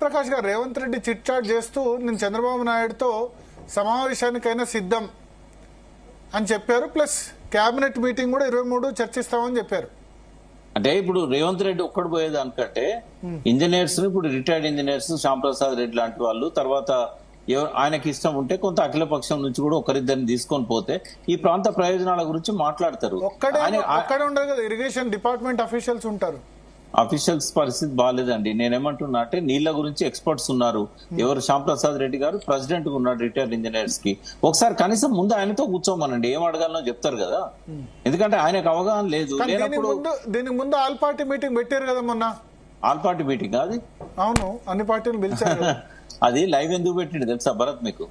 ప్రకాష్ గారు Revanth Reddy chit chat చేస్తూ నేను చంద్రబాబు నాయుడుతో సమావేశానికైనా సిద్ధం అని చెప్పారు. ప్లస్ కేబినెట్ మీటింగ్ కూడా 23 చర్చిస్తామని చెప్పారు. అంటే ఇప్పుడు రేవంత్ రెడ్డి ఒక్కడు పోయేదానికంటే ఇంజనీర్స్, ఇప్పుడు రిటైర్డ్ ఇంజనీర్స్ శ్యాంప్రసాద్ రెడ్డి లాంటి వాళ్ళు, తర్వాత ఆయనకి ఇష్టం ఉంటే కొంత అఖిలపక్షం నుంచి కూడా ఒకరిద్దరిని తీసుకొని పోతే ఈ ప్రాంత ప్రయోజనాల గురించి మాట్లాడతారు. ఒక్కడే ఉండదు కదా, ఇరిగేషన్ డిపార్ట్మెంట్ అఫీషియల్స్ ఉంటారు. అఫీషియల్స్ పరిస్థితి బాగాలేదండి. నేనేమంటున్నా అంటే నీళ్ల గురించి ఎక్స్పర్ట్స్ ఉన్నారు. ఎవరు శ్యాంప్రసాద్ రెడ్డి గారు ప్రెసిడెంట్ ఉన్నాడు రిటైర్డ్ ఇంజనీర్స్ కి. ఒకసారి కనీసం ముందు ఆయనతో కూర్చోమనండి, ఏం అడగాలనో చెప్తారు కదా. ఎందుకంటే ఆయనకు అవగాహన లేదు. దీనికి ముందు ఆల్ పార్టీ మీటింగ్ పెట్టారు కదా మొన్న. ఆల్ పార్టీ మీటింగ్ అది? అవును, అన్ని పార్టీలు పిలిచారు. అది లైవ్ ఎందుకు పెట్టిండు తెలుసా భరత్ మీకు?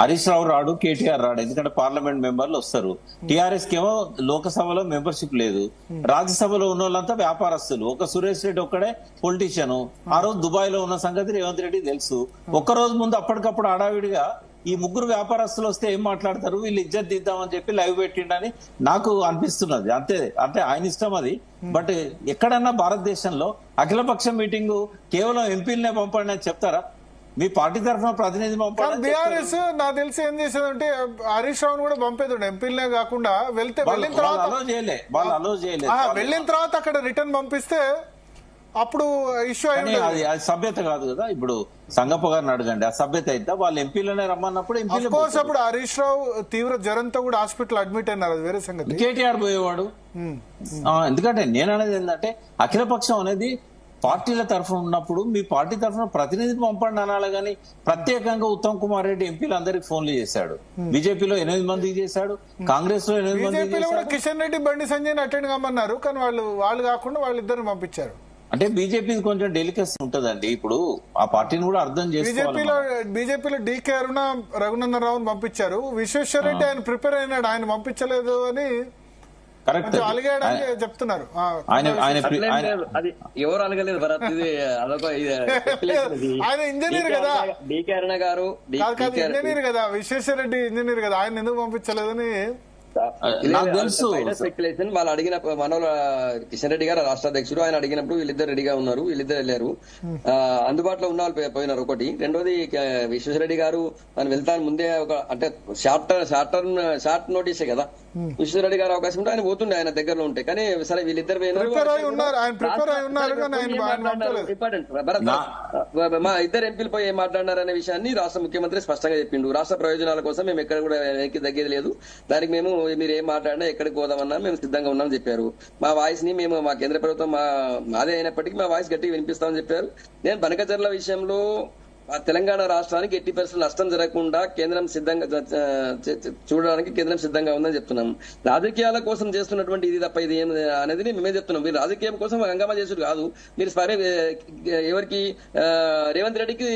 హరీష్ రావు రాడు, కేటీఆర్ రాడు, ఎందుకంటే పార్లమెంట్ మెంబర్లు వస్తారు. టీఆర్ఎస్ కి ఏమో లోకసభలో మెంబర్షిప్ లేదు, రాజ్యసభలో ఉన్న వాళ్ళంతా వ్యాపారస్తులు. ఒక సురేష్ రెడ్డి ఒక్కడే పొలిటీషియన్. ఆ రోజు దుబాయ్ లో ఉన్న సంగతి రేవంత్ రెడ్డి తెలుసు. ఒక్క రోజు ముందు అప్పటికప్పుడు హడావిడిగా ఈ ముగ్గురు వ్యాపారస్తులు వస్తే ఏం మాట్లాడతారు, వీళ్ళు ఇజ్జత్ దిద్దామని చెప్పి లైవ్ పెట్టిండని నాకు అనిపిస్తున్నది. అంటే ఆయన ఇష్టం అది. బట్ ఎక్కడన్నా భారతదేశంలో అఖిలపక్ష మీటింగ్ కేవలం ఎంపీలనే పంపండి అని చెప్తారా? మీ పార్టీ తరఫున ప్రతినిధి పంపాలి. బీఆర్ఎస్ నాకు తెలిసి ఏం చేసేదంటే హరీష్ రావును కూడా పంపేది ఎంపీలనే కాకుండా వెళ్ళిన తర్వాత అక్కడ రిటర్న్ పంపిస్తే అప్పుడు ఇష్యూ అయింది. అది సభ్యత కాదు కదా. ఇప్పుడు సంగప్ప గారిని అడగండి, ఆ సభ్యత అయితే వాళ్ళు ఎంపీలనే రమ్మన్నప్పుడు అప్పుడు హరీష్ రావు తీవ్ర జ్వరంతో కూడా హాస్పిటల్ అడ్మిట్ అయినారు, అది వేరే సంగతి. కేటీఆర్ పోయేవాడు. ఎందుకంటే నేను అనేది ఏంటంటే అఖిలపక్షం అనేది పార్టీల తరఫున ఉన్నప్పుడు మీ పార్టీ తరఫున ప్రతినిధిని పంపండి అనాలి. కానీ ప్రత్యేకంగా ఉత్తమ్ కుమార్ రెడ్డి ఎంపీలు అందరికి ఫోన్లు చేశాడు. బీజేపీలో 8 మందికి చేశాడు, కాంగ్రెస్ లో 8 మంది. కిషన్ రెడ్డి, బండి సంజయ్ అటెండ్ కమ్మన్నారు, కానీ వాళ్ళు కాకుండా వాళ్ళిద్దరిని పంపించారు. అంటే బీజేపీ కొంచెం డెలికేసీ ఉంటదండి. ఇప్పుడు ఆ పార్టీని కూడా అర్థం చేసుకోవాలి. బీజేపీలో డీకే అరుణ, రఘునందన్ రావును పంపించారు. విశ్వేశ్వర రెడ్డి ఆయన ప్రిపేర్ అయినాడు, ఆయన పంపించలేదు అని చెప్తున్నారు. అది ఎవరు అలగలేదు భరత్, ఇది అదొక ఆయన ఇంజనీర్ కదా, డీకే అరుణ గారు ఇంజనీర్ కదా, విశ్వేశ్వర రెడ్డి ఇంజనీర్ కదా, ఆయన ఎందుకు పంపించలేదని స్పెక్యులేషన్. వాళ్ళు అడిగిన మనోళ్ళ కిషన్ రెడ్డి గారు రాష్ట్ర అధ్యక్షుడు, ఆయన అడిగినప్పుడు వీళ్ళిద్దరు రెడీగా ఉన్నారు, వీళ్ళిద్దరు వెళ్ళారు. అందుబాటులో ఉన్న వాళ్ళు పోయినారు. ఒకటి. రెండోది విశ్వేశ్వరరెడ్డి గారు ఆయన వెళ్తాను ముందే ఒక అంటే షార్ట్ నోటీసే కదా. విశ్వేశ్వరరెడ్డి గారు అవకాశం ఉంటే ఆయన పోతుండే, ఆయన దగ్గరలో ఉంటే. కానీ సరే వీళ్ళిద్దరు మా ఇద్దరు ఎంపీలు పోయి ఏం మాట్లాడినారు అనే విషయాన్ని రాష్ట్ర ముఖ్యమంత్రి స్పష్టంగా చెప్పిండు. రాష్ట్ర ప్రయోజనాల కోసం మేము ఎక్కడ కూడా వెనక్కి తగ్గేది లేదు, దానికి మేము మీరు ఏం మాట్లాడినా ఎక్కడికి పోదామన్నా మేము సిద్ధంగా ఉన్నామని చెప్పారు. మా వాయిస్ ని మేము మా కేంద్ర ప్రభుత్వం మాదే అయినప్పటికీ మా వాయిస్ గట్టిగా వినిపిస్తామని చెప్పారు. నేను బనకచర్ల విషయంలో తెలంగాణ రాష్ట్రానికి 80% నష్టం జరగకుండా కేంద్రం సిద్ధంగా చూడడానికి కేంద్రం సిద్ధంగా ఉందని చెప్తున్నాం. రాజకీయాల కోసం చేస్తున్నటువంటి ఇది తప్ప ఇది ఏం అనేది మేమే చెప్తున్నాం. మీరు రాజకీయం కోసం హంగామా చేసుడు కాదు. మీరు ఎవరికి రేవంత్ రెడ్డికి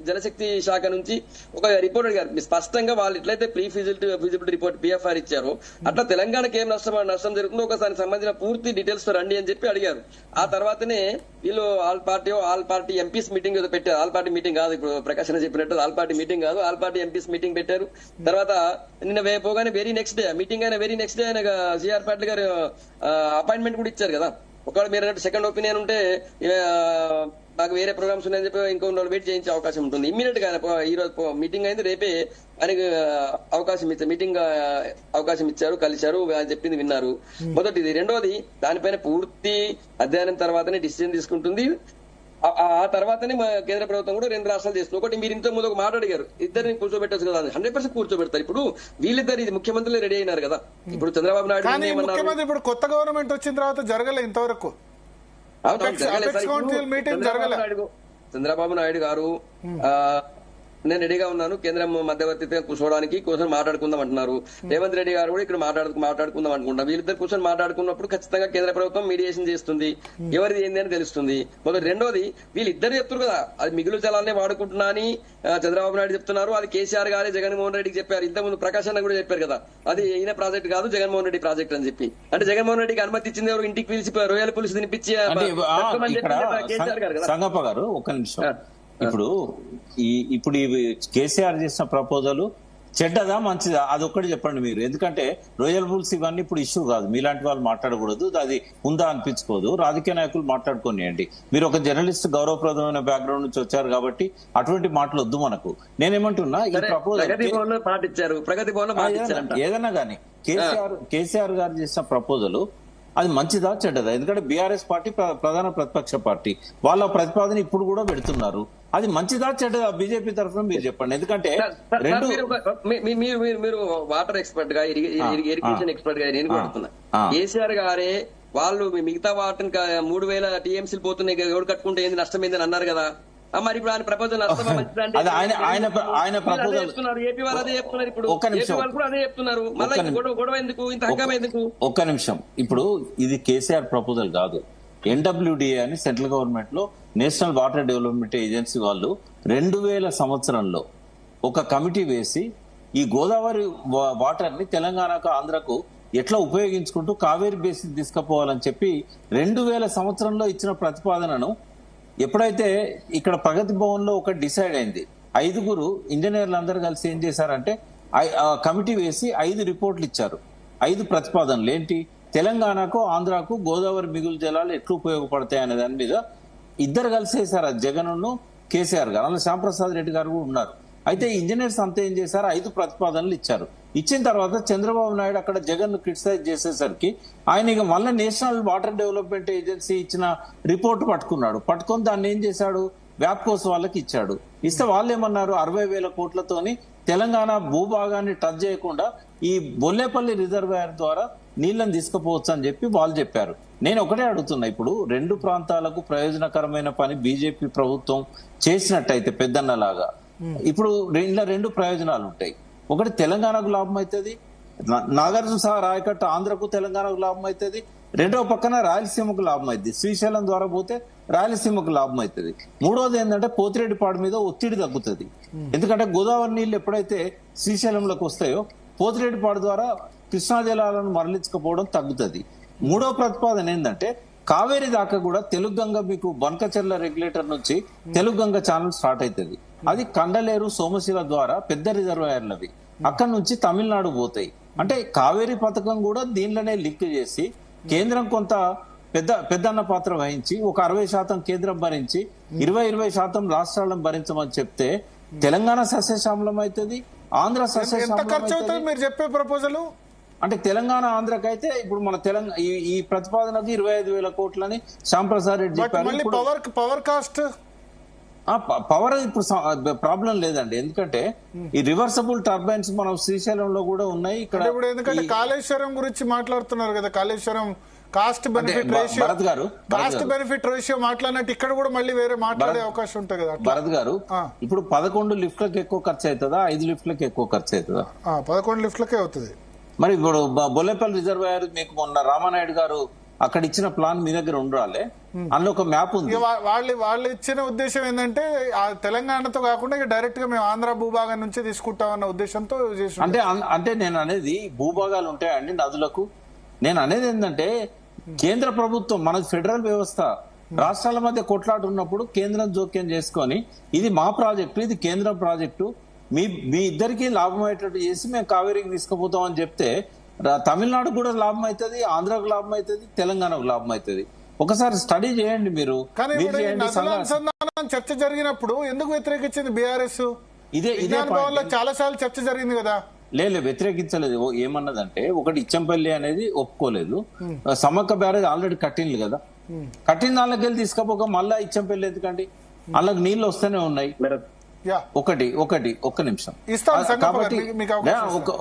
జనశక్తి శాఖ నుంచి ఒక రిపోర్ట్ అడిగారు స్పష్టంగా. వాళ్ళు ఎట్లయితే ప్రీ ఫిజిబిలిటీ రిపోర్ట్ PFR ఇచ్చారో అట్లా తెలంగాణకి ఏం నష్టం జరుగుతుందో ఒకసారి సంబంధించిన పూర్తి డీటెయిల్స్ తో రండి అని చెప్పి అడిగారు. ఆ తర్వాతనే వీళ్ళు ఆల్ పార్టీ ఎంపీస్ మీటింగ్ ఏదో పెట్టారు. ఆల్ పార్టీ మీటింగ్ కాదు, ఇప్పుడు ప్రకాశ్ చెప్పినట్టు ఆల్ పార్టీ మీటింగ్ కాదు, ఆల్ పార్టీ ఎంపీస్ మీటింగ్ పెట్టారు. తర్వాత నిన్న పోగానే వెరీ నెక్స్ట్ డే మీటింగ్ అయిన వెరీ నెక్స్ట్ డే ఆయన సిఆర్ పాటిల్ గారు అపాయింట్మెంట్ కూడా ఇచ్చారు కదా. ఒకవేళ మీరు సెకండ్ ఒపీనియన్ ఉంటే నాకు వేరే ప్రోగ్రామ్స్ ఉన్నాయని చెప్పి ఇంకో వెయిట్ చేయించే అవకాశం ఉంటుంది. ఇమ్మీడియట్ గా ఈ రోజు మీటింగ్ అయింది, రేపే ఆయనకి అవకాశం ఇచ్చారు, మీటింగ్ అవకాశం ఇచ్చారు, కలిశారు, ఆయన చెప్పింది విన్నారు. మొదటిది. రెండోది, దానిపైన పూర్తి అధ్యయనం తర్వాతనే డిసిజన్ తీసుకుంటుంది. ఆ తర్వాతనే మా కేంద్ర ప్రభుత్వం కూడా 2 రాష్ట్రాలు చేస్తుంది. ఒకటి, మీరు ఇంత ముందు ఒక మాట అడిగారు, ఇద్దరిని కూర్చోబెట్టచ్చు కదా. 100% కూర్చోబెడతారు. ఇప్పుడు వీళ్ళిద్దరు ఇది ముఖ్యమంత్రులు రెడీ అయినారు కదా. ఇప్పుడు చంద్రబాబు నాయుడు ఇప్పుడు కొత్త గవర్నమెంట్ వచ్చిన తర్వాత జరగలేదు ఇంతవరకు చంద్రబాబు నాయుడు గారు నేను రెడీగా ఉన్నాను కేంద్రం మధ్యవర్తిగా కూర్చోవడానికి, కూర్చొని మాట్లాడుకుందాం అంటున్నారు. రేవంత్ రెడ్డి గారు కూడా ఇక్కడ మాట్లాడుకుందాం అనుకుంటున్నారు. వీళ్ళిద్దరు కూర్చొని మాట్లాడుకున్నప్పుడు ఖచ్చితంగా కేంద్ర ప్రభుత్వం మీడియేషన్ చేస్తుంది, ఎవరిది ఏంది అని తెలుస్తుంది. మొదటి. రెండోది, వీళ్ళిద్దరు చెప్తారు కదా అది మిగులు జలాలనే వాడుకుంటున్నా అని చంద్రబాబు నాయుడు చెప్తున్నారు. అది కేసీఆర్ గారే జగన్మోహన్ రెడ్డికి చెప్పారు. ఇంతకుముందు ప్రకాశ్ అన్న కూడా చెప్పారు కదా అది ఈయన ప్రాజెక్ట్ కాదు జగన్మోహన్ రెడ్డి ప్రాజెక్ట్ అని చెప్పి. అంటే జగన్మోహన్ రెడ్డికి అనుమతి ఇచ్చింది ఎవరు? ఇంటికి పిలిచి రొయ్యల పులుసు తినిపించి కేసీఆర్ గారు కదా. సంగప్ప గారు ఒక్క నిమిషం. ఇప్పుడు కేసీఆర్ చేసిన ప్రపోజల్ చెడ్డదా మంచిదా అదొక్కటి చెప్పండి మీరు. ఎందుకంటే రొయ్యల్ రూల్స్ ఇవన్నీ ఇప్పుడు ఇష్యూ కాదు, మీలాంటి వాళ్ళు మాట్లాడకూడదు, అది ఉందా అనిపించుకోదు, రాజకీయ నాయకులు మాట్లాడుకోనియండి. మీరు ఒక జర్నలిస్ట్ గౌరవప్రదమైన బ్యాక్గ్రౌండ్ నుంచి వచ్చారు కాబట్టి అటువంటి మాటలు వద్దు మనకు. నేనేమంటున్నా ఈ ప్రపోజల్ ఏదన్నా కానీ కేసీఆర్ గారు చేసిన ప్రపోజల్ అది మంచిదా చెడ్డదా? ఎందుకంటే బీఆర్ఎస్ పార్టీ ప్రధాన ప్రతిపక్ష పార్టీ, వాళ్ళ ప్రతిపాదన ఇప్పుడు కూడా పెడుతున్నారు. అది మంచిదా చెడ్డదా బీజేపీ తరఫున మీరు చెప్పండి. ఎందుకంటే రెండు మీరు వాటర్ ఎక్స్పర్ట్ గా ఇరిగేషన్ ఎక్స్పర్ట్ గా నేను కొడుతున్నా, కేసీఆర్ గారే వాళ్ళు మిగతా వాటర్ 3000 TMCలు పోతున్నాయి, ఎవరు కట్టుకుంటే ఏంది నష్టం ఏందని అన్నారు కదా. మరి ఇప్పుడు ఆయన ప్రపోజల్ ఆయన ప్రపోజల్ ఏపీ వాళ్ళు అదే చెప్తున్నారు, ఇప్పుడు ఏపీ వాళ్ళు కూడా అదే చెప్తున్నారు. మళ్ళీ గొడవ ఎందుకు, ఇంత హంగామా ఎందుకు? ఒక్క నిమిషం. ఇప్పుడు ఇది కేసీఆర్ ప్రపోజల్ కాదు, NWDA అని సెంట్రల్ గవర్నమెంట్ లో నేషనల్ వాటర్ డెవలప్మెంట్ ఏజెన్సీ వాళ్ళు 2000 సంవత్సరంలో ఒక కమిటీ వేసి ఈ గోదావరి వాటర్ ని తెలంగాణకు ఆంధ్రకు ఎట్లా ఉపయోగించుకుంటూ కావేరీ బేసిన్ తీసుకుపోవాలని చెప్పి 2000 సంవత్సరంలో ఇచ్చిన ప్రతిపాదనను ఎప్పుడైతే ఇక్కడ ప్రగతి భవన్ లో ఒక డిసైడ్ అయింది, 5 ఇంజనీర్లు అందరూ కలిసి ఏం చేశారంటే కమిటీ వేసి 5 రిపోర్ట్లు ఇచ్చారు. 5 ప్రతిపాదనలు ఏంటి, తెలంగాణకు ఆంధ్రాకు గోదావరి మిగులు జలాలు ఎట్లు ఉపయోగపడతాయి అనే దాని మీద ఇద్దరు కలిసి వేశారు, జగన్ కేసీఆర్ గారు, అందులో శ్యాంప్రసాద్ రెడ్డి గారు కూడా ఉన్నారు. అయితే ఇంజనీర్స్ అంతా ఏం చేశారు, 5 ప్రతిపాదనలు ఇచ్చారు. ఇచ్చిన తర్వాత చంద్రబాబు నాయుడు అక్కడ జగన్ ను క్రిటిసైజ్ చేసేసరికి ఆయన ఇక మళ్ళీ నేషనల్ వాటర్ డెవలప్మెంట్ ఏజెన్సీ ఇచ్చిన రిపోర్ట్ పట్టుకొని దాన్ని ఏం చేశాడు, వ్యాప్కోస్ వాళ్ళకి ఇచ్చాడు. ఇస్తే వాళ్ళు ఏమన్నారు, 60,000 కోట్లతోని తెలంగాణ భూభాగాన్ని టచ్ చేయకుండా ఈ బొల్లేపల్లి రిజర్వాయర్ ద్వారా నీళ్లను తీసుకుపోవచ్చు అని చెప్పి వాళ్ళు చెప్పారు. నేను ఒకటే అడుగుతున్నా, ఇప్పుడు 2 ప్రాంతాలకు ప్రయోజనకరమైన పని బీజేపీ ప్రభుత్వం చేసినట్టయితే పెద్దన్నలాగా, ఇప్పుడు ఇందులో 2 ప్రయోజనాలు ఉంటాయి. ఒకటి తెలంగాణకు లాభం అవుతుంది, నాగార్జున సాగర్ ఆయకట్టు ఆంధ్రకు తెలంగాణకు లాభం అవుతుంది. రెండవ పక్కన రాయలసీమకు లాభం అవుతుంది, శ్రీశైలం ద్వారా పోతే రాయలసీమకు లాభం అవుతుంది. మూడోది ఏంటంటే పోతిరెడ్డిపాడు మీద ఒత్తిడి తగ్గుతుంది. ఎందుకంటే గోదావరి నీళ్లు ఎప్పుడైతే శ్రీశైలంలోకి వస్తాయో పోతిరెడ్డిపాడు ద్వారా కృష్ణా జలాలను మరలించకపోవడం తగ్గుతుంది. మూడో ప్రతిపాదన ఏంటంటే కావేరీ దాకా కూడా తెలుగు గంగ మీకు బనకచెర్ల రెగ్యులేటర్ నుంచి తెలుగు గంగ ఛానల్ స్టార్ట్ అవుతుంది. అది కండలేరు సోమశిల ద్వారా పెద్ద రిజర్వాయర్లవి అక్కడ నుంచి తమిళనాడు పోతాయి. అంటే కావేరీ పథకం కూడా దీనిలోనే లింక్ చేసి కేంద్రం కొంత పెద్దన్న పాత్ర వహించి ఒక 60% కేంద్రం భరించి 20% రాష్ట్రాలను భరించమని చెప్తే తెలంగాణ సస్యశ్యామలం అవుతుంది, ఆంధ్ర సస్యశ్యామలం. మీరు చెప్పే ప్రపోజల్ అంటే తెలంగాణ ఆంధ్రకైతే ఇప్పుడు మన తెలంగాణ ఈ ప్రతిపాదనకి 25,000 కోట్లని శ్యాంప్రసాద్ రెడ్డి చెప్పారు. పవర్ కాస్ట్ పవర్ ఇప్పుడు ప్రాబ్లం లేదండి, ఎందుకంటే ఈ రివర్సబుల్ టర్బైన్స్ మనం శ్రీశైలంలో కూడా ఉన్నాయి. ఇక్కడ ఇప్పుడు ఎందుకంటే కాళేశ్వరం గురించి మాట్లాడుతున్నారు కదా, కాళేశ్వరం కాస్ట్ బెనిఫిట్ రేషియో మాట్లాడినట్టు ఇక్కడ కూడా మళ్ళీ వేరే మాట్లాడే అవకాశం ఉంటుంది కదా. భరత్ గారు, ఇప్పుడు 11 లిఫ్ట్లకు ఎక్కువ ఖర్చు అవుతుందా, 5 లిఫ్ట్లకు ఎక్కువ ఖర్చు అవుతుందా? 11 లిఫ్ట్లకే అవుతుంది. మరి ఇప్పుడు బొల్లేపల్లి రిజర్వాయర్ మీకు మొన్న రామానాయుడు గారు అక్కడ ఇచ్చిన ప్లాన్ మీ దగ్గర ఉండాలి, అందులో ఒక మ్యాప్ ఉంది. వాళ్ళు ఇచ్చిన ఉద్దేశం ఏంటంటే తెలంగాణతో కాకుండా డైరెక్ట్ గా మేము ఆంధ్ర భూభాగం నుంచి తీసుకుంటామన్న ఉద్దేశంతో అంటే నేను అనేది భూభాగాలు ఉంటాయండి నదులకు. నేను అనేది ఏంటంటే కేంద్ర ప్రభుత్వం మనది ఫెడరల్ వ్యవస్థ, రాష్ట్రాల మధ్య కొట్లాట ఉన్నప్పుడు కేంద్రం జోక్యం చేసుకొని ఇది మా ప్రాజెక్టు, ఇది కేంద్ర ప్రాజెక్టు, మీ ఇద్దరికి లాభం అయ్యేటట్టు చేసి మేము కావేరీకి తీసుకుపోతాం అని చెప్తే తమిళనాడు కూడా లాభం అవుతుంది, ఆంధ్రాకు లాభం అవుతుంది, తెలంగాణకు లాభం అవుతుంది. ఒకసారి స్టడీ చేయండి మీరు. చర్చ జరిగినప్పుడు ఎందుకు వ్యతిరేకించింది బీఆర్ఎస్? ఇదే చాలా సార్లు చర్చ జరిగింది కదా. లేదు, వ్యతిరేకించలేదు. ఏమన్నదంటే ఒకటి ఇచ్చంపల్లి అనేది ఒప్పుకోలేదు, సమ్మక్క బ్యారేజ్ ఆల్రెడీ కట్టింది కదా, కట్టిన దానిలోకి వెళ్ళి తీసుకపోక మళ్ళా ఇచ్చంపల్లి ఎందుకండి, వాళ్ళకి నీళ్లు వస్తూనే ఉన్నాయి. ఒక్క నిమిషం కాబట్టి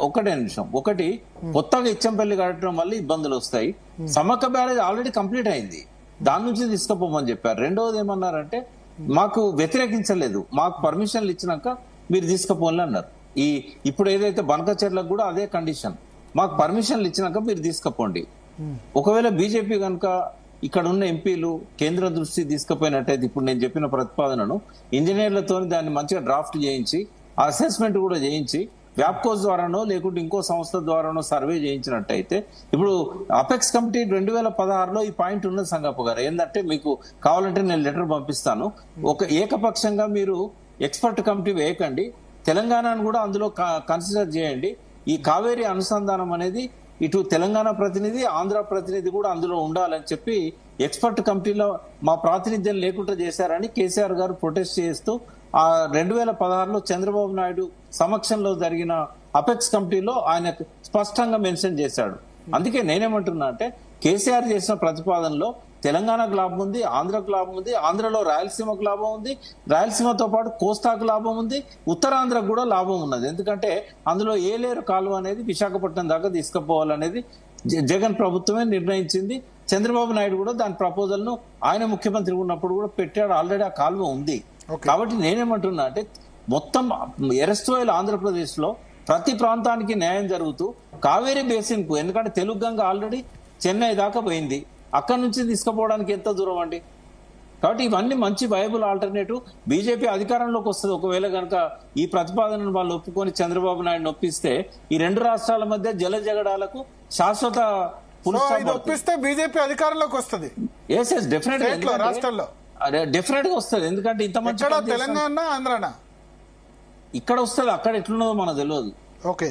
ఒకటే నిమిషం. ఒకటి కొత్తగా ఇచ్చంపల్లి కట్టడం వల్ల ఇబ్బందులు వస్తాయి, సమ్మక్క బ్యారేజ్ ఆల్రెడీ కంప్లీట్ అయింది, దాని నుంచి తీసుకుపోమని చెప్పారు. రెండవది ఏమన్నారంటే మాకు వ్యతిరేకించలేదు, మాకు పర్మిషన్లు ఇచ్చినాక మీరు తీసుకుపోవాలి అన్నారు. ఇప్పుడు ఏదైతే బనకచెర్లకు కూడా అదే కండిషన్, మాకు పర్మిషన్లు ఇచ్చినాక మీరు తీసుకుపోండి. ఒకవేళ బీజేపీ కనుక ఇక్కడ ఉన్న ఎంపీలు కేంద్ర దృష్టి తీసుకుపోయినట్టయితే ఇప్పుడు నేను చెప్పిన ప్రతిపాదనను ఇంజనీర్లతో దాన్ని మంచిగా డ్రాఫ్ట్ చేయించి అసెస్మెంట్ కూడా చేయించి వ్యాప్కోస్ ద్వారానో లేకుంటే ఇంకో సంస్థ ద్వారానో సర్వే చేయించినట్టయితే, ఇప్పుడు అపెక్స్ కమిటీ 2016లో ఈ పాయింట్ ఉన్నది సంగప్ప గారు. ఏంటంటే మీకు కావాలంటే నేను లెటర్ పంపిస్తాను, ఒక ఏకపక్షంగా మీరు ఎక్స్పర్ట్ కమిటీ వేయకండి, తెలంగాణను కూడా అందులో కన్సిడర్ చేయండి. ఈ కావేరీ అనుసంధానం అనేది ఇటు తెలంగాణ ప్రతినిధి, ఆంధ్ర ప్రతినిధి కూడా అందులో ఉండాలని చెప్పి ఎక్స్పర్ట్ కమిటీలో మా ప్రాతినిధ్యం లేకుండా చేశారని కేసీఆర్ గారు ప్రొటెస్ట్ చేస్తూ ఆ 2016లో చంద్రబాబు నాయుడు సమక్షంలో జరిగిన అపెక్స్ కమిటీలో ఆయన స్పష్టంగా మెన్షన్ చేశాడు. అందుకే నేనేమంటున్నా అంటే కేసీఆర్ చేసిన ప్రతిపాదనలో తెలంగాణకు లాభం ఉంది, ఆంధ్రకు లాభం ఉంది, ఆంధ్రలో రాయలసీమకు లాభం ఉంది, రాయలసీమతో పాటు కోస్తాకు లాభం ఉంది, ఉత్తరాంధ్రకు కూడా లాభం ఉన్నది. ఎందుకంటే అందులో ఏలేరు కాలువ అనేది విశాఖపట్నం దాకా తీసుకుపోవాలనేది జగన్ ప్రభుత్వమే నిర్ణయించింది. చంద్రబాబు నాయుడు కూడా దాని ప్రపోజల్ ను ఆయన ముఖ్యమంత్రి ఉన్నప్పుడు కూడా పెట్టాడు. ఆల్రెడీ ఆ కాలువ ఉంది. కాబట్టి నేనేమంటున్నా అంటే మొత్తం ఎరస్ట్రోయల్ ఆంధ్రప్రదేశ్ లో ప్రతి ప్రాంతానికి న్యాయం జరుగుతూ కావేరీ బేసిన్ కు, ఎందుకంటే తెలుగు గంగ ఆల్రెడీ చెన్నై దాకా పోయింది, అక్కడి నుంచి తీసుకుపోవడానికి ఎంత దూరం అండి. కాబట్టి ఇవన్నీ మంచి వైబుల్ ఆల్టర్నేటివ్. బీజేపీ అధికారంలోకి వస్తుంది ఒకవేళ కనుక ఈ ప్రతిపాదనను వాళ్ళు ఒప్పుకొని చంద్రబాబు నాయుడు ఒప్పిస్తే ఈ రెండు రాష్ట్రాల మధ్య జల జగడాలకు శాశ్వత ఒప్పిస్తే బీజేపీ అధికారంలోకి వస్తుంది. రాష్ట్రాల్లో డెఫినెట్ గా వస్తుంది. ఎందుకంటే ఇంత మంచి తెలంగాణ ఆంధ్రానా ఇక్కడ వస్తుంది, అక్కడ ఎట్లున్నదో మనకు తెలియదు. ఓకే,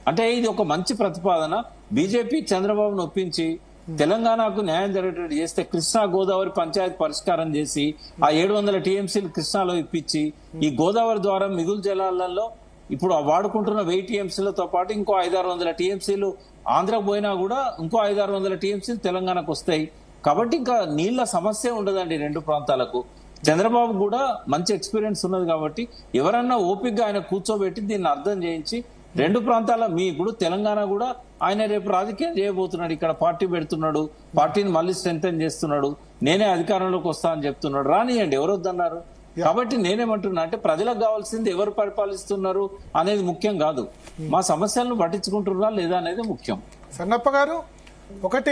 అంటే ఇది ఒక మంచి ప్రతిపాదన. బీజేపీ చంద్రబాబును ఒప్పించి తెలంగాణకు న్యాయం జరిగేటట్టు చేస్తే కృష్ణా గోదావరి పంచాయతీ పరిష్కారం చేసి ఆ 700 టీఎంసీలు కృష్ణాలో ఇప్పించి ఈ గోదావరి ద్వారా మిగులు జలాలలో ఇప్పుడు వాడుకుంటున్న 1000 టీఎంసీలతో పాటు ఇంకో 500-600 టీఎంసీలు ఆంధ్రకు పోయినా కూడా ఇంకో 500-600 టీఎంసీలు తెలంగాణకు వస్తాయి. కాబట్టి ఇంకా నీళ్ల సమస్య ఉండదండి రెండు ప్రాంతాలకు. చంద్రబాబు కూడా మంచి ఎక్స్పీరియన్స్ ఉన్నది కాబట్టి ఎవరన్నా ఓపికగా ఆయన కూర్చోబెట్టి దీన్ని అర్థం చేయించి రెండు ప్రాంతాల ఇప్పుడు తెలంగాణ కూడా ఆయన రేపు రాజకీయం చేయబోతున్నాడు, ఇక్కడ పార్టీ పెడుతున్నాడు, పార్టీని మళ్ళీ స్ట్రెంథెన్ చేస్తున్నాడు, నేనే అధికారంలోకి వస్తా అని చెప్తున్నాడు. రానియండి, ఎవరు వద్దన్నారు. కాబట్టి నేనేమంటున్నా అంటే ప్రజలకు కావాల్సింది ఎవరు పరిపాలిస్తున్నారు అనేది ముఖ్యం కాదు, మా సమస్యలను పట్టించుకుంటున్నారా లేదా అనేది ముఖ్యం. సన్నప్ప గారు, ఒకటి